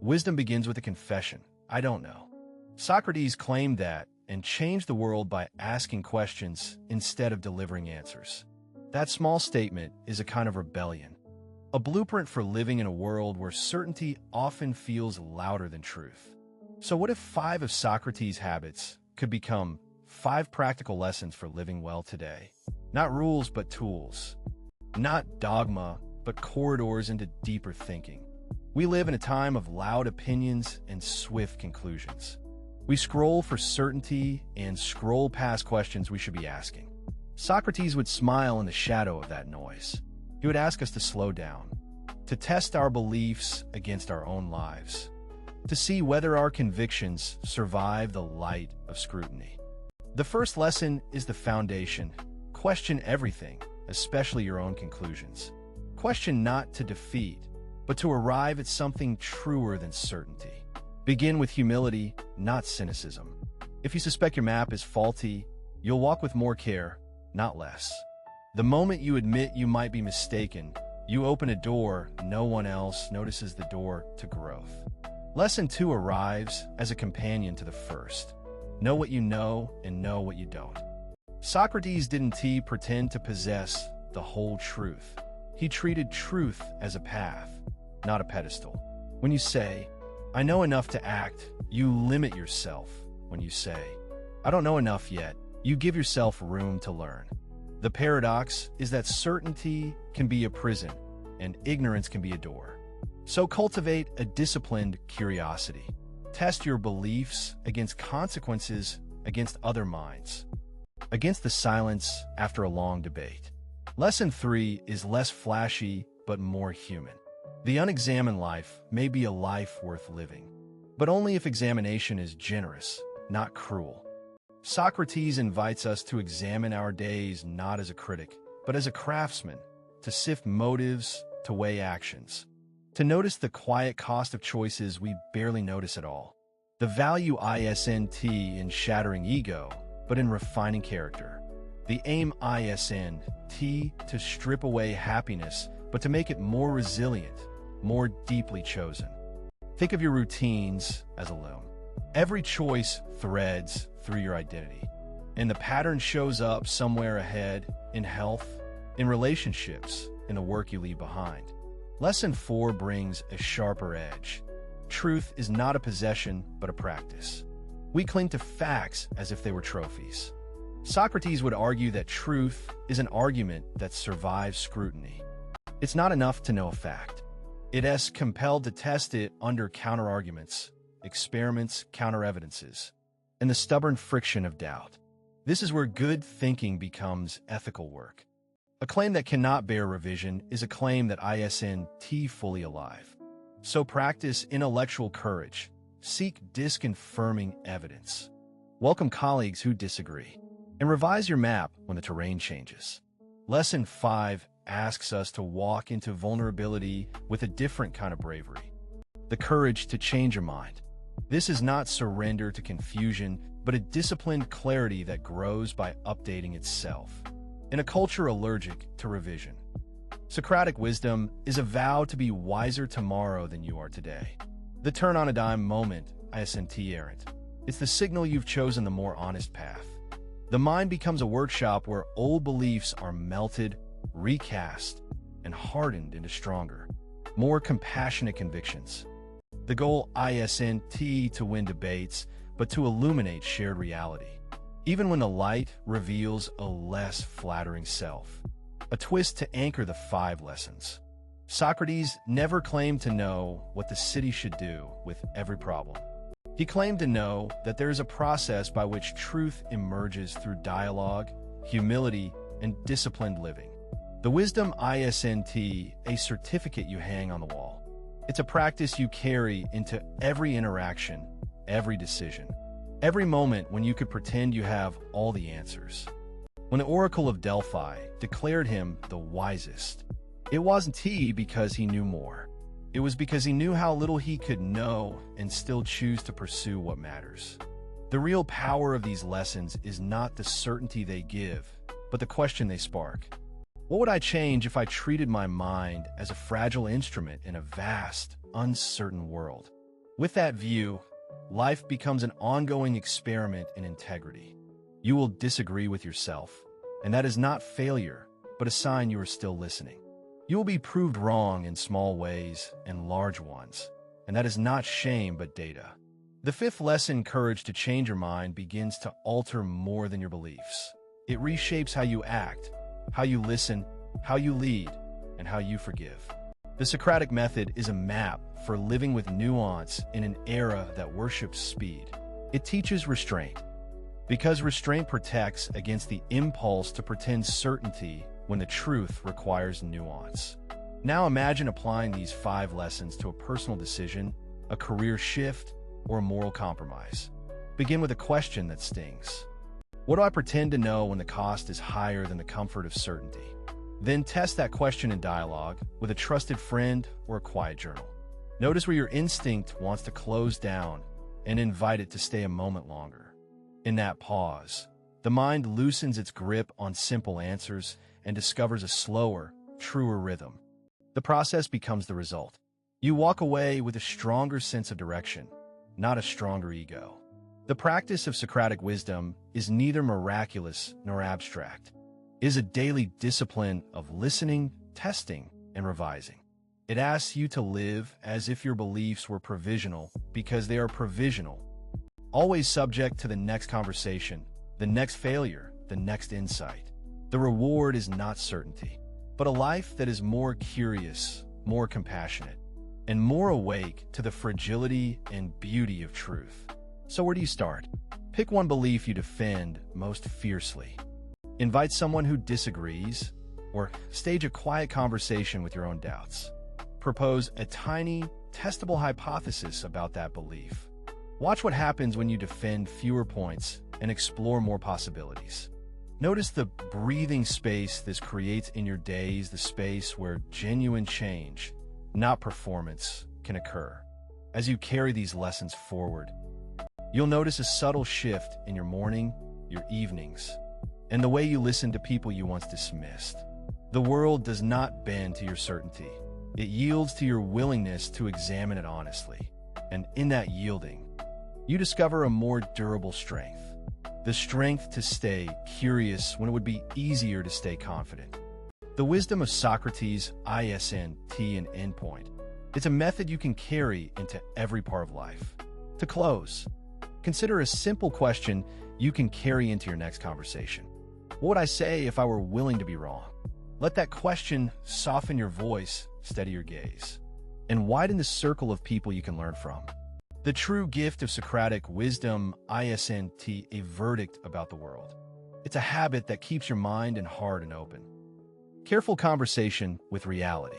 Wisdom begins with a confession. I don't know. Socrates claimed that and changed the world by asking questions instead of delivering answers. That small statement is a kind of rebellion, a blueprint for living in a world where certainty often feels louder than truth. So what if 5 of Socrates' habits could become 5 practical lessons for living well today? Not rules, but tools. Not dogma, but corridors into deeper thinking. We live in a time of loud opinions and swift conclusions. We scroll for certainty and scroll past questions we should be asking. Socrates would smile in the shadow of that noise. He would ask us to slow down, to test our beliefs against our own lives, to see whether our convictions survive the light of scrutiny. The first lesson is the foundation. Question everything, especially your own conclusions. Question not to defeat, but to arrive at something truer than certainty. Begin with humility, not cynicism. If you suspect your map is faulty, you'll walk with more care, not less. The moment you admit you might be mistaken, you open a door no one else notices, the door to growth. Lesson 2 arrives as a companion to the first. Know what you know and know what you don't. Socrates didn't pretend to possess the whole truth. He treated truth as a path, not a pedestal. When you say, I know enough to act, you limit yourself. When you say, I don't know enough yet, you give yourself room to learn. The paradox is that certainty can be a prison and ignorance can be a door. So cultivate a disciplined curiosity. Test your beliefs against consequences, against other minds, against the silence after a long debate. Lesson 3 is less flashy but more human. The unexamined life may be a life worth living, but only if examination is generous, not cruel. Socrates invites us to examine our days not as a critic, but as a craftsman, to sift motives, to weigh actions, to notice the quiet cost of choices we barely notice at all. The value isn't in shattering ego, but in refining character. The aim isn't to strip away happiness, but to make it more resilient, more deeply chosen. Think of your routines as a loom. Every choice threads through your identity, and the pattern shows up somewhere ahead, in health, in relationships, in the work you leave behind. Lesson 4 brings a sharper edge. Truth is not a possession, but a practice. We cling to facts as if they were trophies. Socrates would argue that truth is an argument that survives scrutiny. It's not enough to know a fact. It is compelled to test it under counter-arguments, experiments, counter-evidences, and the stubborn friction of doubt. This is where good thinking becomes ethical work. A claim that cannot bear revision is a claim that isn't fully alive. So practice intellectual courage. Seek disconfirming evidence. Welcome colleagues who disagree. And revise your map when the terrain changes. Lesson 5 asks us to walk into vulnerability with a different kind of bravery. The courage to change your mind. This is not surrender to confusion, but a disciplined clarity that grows by updating itself. In a culture allergic to revision, Socratic wisdom is a vow to be wiser tomorrow than you are today. The turn on a dime moment isn't errant. It's the signal you've chosen the more honest path. The mind becomes a workshop where old beliefs are melted, recast, and hardened into stronger, more compassionate convictions. The goal isn't to win debates, but to illuminate shared reality. Even when the light reveals a less flattering self. A twist to anchor the 5 lessons. Socrates never claimed to know what the city should do with every problem. He claimed to know that there is a process by which truth emerges through dialogue, humility, and disciplined living. The wisdom isn't a certificate you hang on the wall. It's a practice you carry into every interaction, every decision, every moment when you could pretend you have all the answers. When the Oracle of Delphi declared him the wisest, it wasn't because he knew more. It was because he knew how little he could know and still choose to pursue what matters. The real power of these lessons is not the certainty they give, but the question they spark. What would I change if I treated my mind as a fragile instrument in a vast, uncertain world? With that view, life becomes an ongoing experiment in integrity. You will disagree with yourself, and that is not failure, but a sign you are still listening. You will be proved wrong in small ways and large ones, and that is not shame but data. The fifth lesson, courage to change your mind, begins to alter more than your beliefs. It reshapes how you act, how you listen, how you lead, and how you forgive. The Socratic method is a map for living with nuance in an era that worships speed. It teaches restraint, because restraint protects against the impulse to pretend certainty when the truth requires nuance. Now imagine applying these 5 lessons to a personal decision, a career shift, or a moral compromise. Begin with a question that stings. What do I pretend to know when the cost is higher than the comfort of certainty? Then test that question in dialogue with a trusted friend or a quiet journal. Notice where your instinct wants to close down and invite it to stay a moment longer. In that pause, the mind loosens its grip on simple answers and discovers a slower, truer rhythm. The process becomes the result. You walk away with a stronger sense of direction, not a stronger ego. The practice of Socratic wisdom is neither miraculous nor abstract. It is a daily discipline of listening, testing, and revising. It asks you to live as if your beliefs were provisional, because they are provisional, always subject to the next conversation, the next failure, the next insight. The reward is not certainty, but a life that is more curious, more compassionate, and more awake to the fragility and beauty of truth. So where do you start? Pick one belief you defend most fiercely. Invite someone who disagrees, or stage a quiet conversation with your own doubts. Propose a tiny, testable hypothesis about that belief. Watch what happens when you defend fewer points and explore more possibilities. Notice the breathing space this creates in your days, the space where genuine change, not performance, can occur. As you carry these lessons forward, you'll notice a subtle shift in your morning, your evenings, and the way you listen to people you once dismissed. The world does not bend to your certainty. It yields to your willingness to examine it honestly. And in that yielding, you discover a more durable strength. The strength to stay curious when it would be easier to stay confident. The wisdom of Socrates, ISNT and endpoint. It's a method you can carry into every part of life. To close, consider a simple question you can carry into your next conversation. What would I say if I were willing to be wrong? Let that question soften your voice, steady your gaze, and widen the circle of people you can learn from. The true gift of Socratic wisdom, ISNT, a verdict about the world. It's a habit that keeps your mind and heart open. Careful conversation with reality.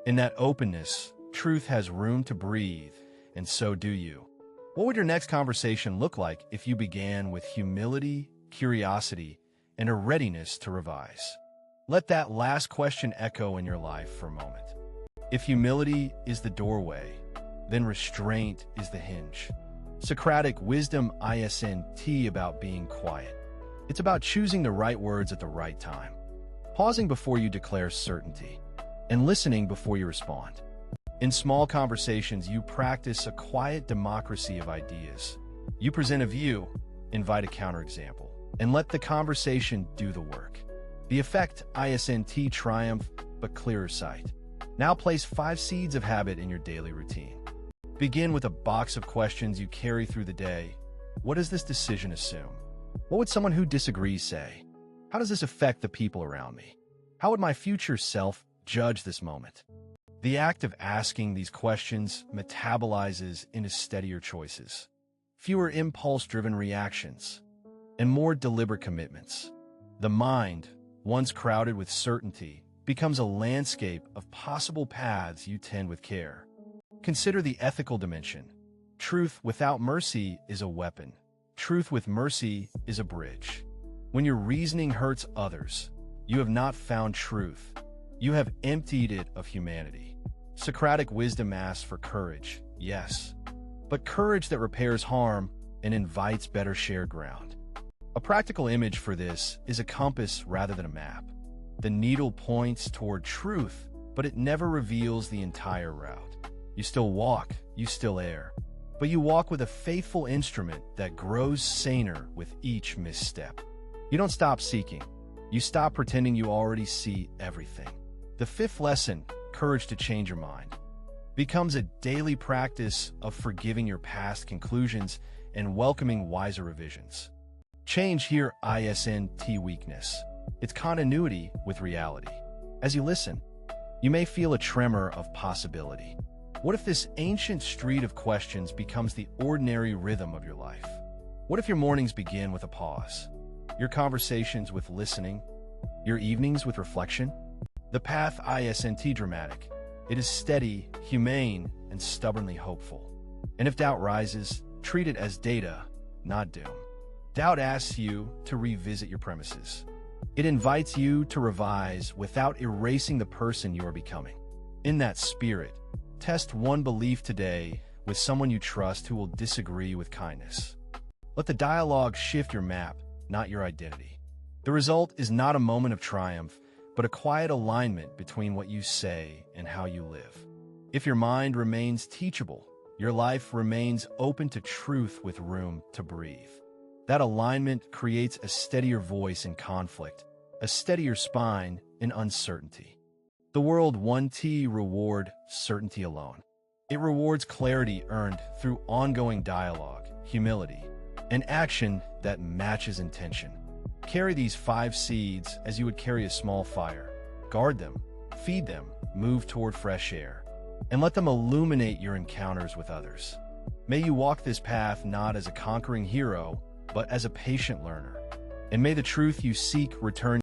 In that openness, truth has room to breathe, and so do you. What would your next conversation look like if you began with humility, curiosity, and a readiness to revise? Let that last question echo in your life for a moment. If humility is the doorway, then restraint is the hinge. Socratic wisdom, ISNT, about being quiet. It's about choosing the right words at the right time, pausing before you declare certainty, and listening before you respond. In small conversations, you practice a quiet democracy of ideas. You present a view, invite a counterexample, and let the conversation do the work. The effect, ISNT, triumph, but clearer sight. Now place 5 seeds of habit in your daily routine. Begin with a box of questions you carry through the day. What does this decision assume? What would someone who disagrees say? How does this affect the people around me? How would my future self judge this moment? The act of asking these questions metabolizes into steadier choices, fewer impulse-driven reactions, and more deliberate commitments. The mind, once crowded with certainty, becomes a landscape of possible paths you tend with care. Consider the ethical dimension. Truth without mercy is a weapon. Truth with mercy is a bridge. When your reasoning hurts others, you have not found truth. You have emptied it of humanity. Socratic wisdom asks for courage, yes, but courage that repairs harm and invites better shared ground. A practical image for this is a compass rather than a map. The needle points toward truth, but it never reveals the entire route. You still walk, you still err, but you walk with a faithful instrument that grows saner with each misstep. You don't stop seeking. You stop pretending you already see everything. The fifth lesson, courage to change your mind, becomes a daily practice of forgiving your past conclusions and welcoming wiser revisions. Change here isn't weakness. It's continuity with reality. As you listen, you may feel a tremor of possibility. What if this ancient street of questions becomes the ordinary rhythm of your life? What if your mornings begin with a pause? Your conversations with listening? Your evenings with reflection? The path isn't dramatic. It is steady, humane, and stubbornly hopeful. And if doubt rises, treat it as data, not doom. Doubt asks you to revisit your premises. It invites you to revise without erasing the person you are becoming. In that spirit, test one belief today with someone you trust who will disagree with kindness. Let the dialogue shift your map, not your identity. The result is not a moment of triumph, but a quiet alignment between what you say and how you live. If your mind remains teachable, your life remains open to truth with room to breathe. That alignment creates a steadier voice in conflict, a steadier spine in uncertainty. The world won't reward certainty alone. It rewards clarity earned through ongoing dialogue, humility, and action that matches intention. Carry these 5 seeds as you would carry a small fire. Guard them, feed them, move toward fresh air, and let them illuminate your encounters with others. May you walk this path not as a conquering hero, but as a patient learner. And may the truth you seek return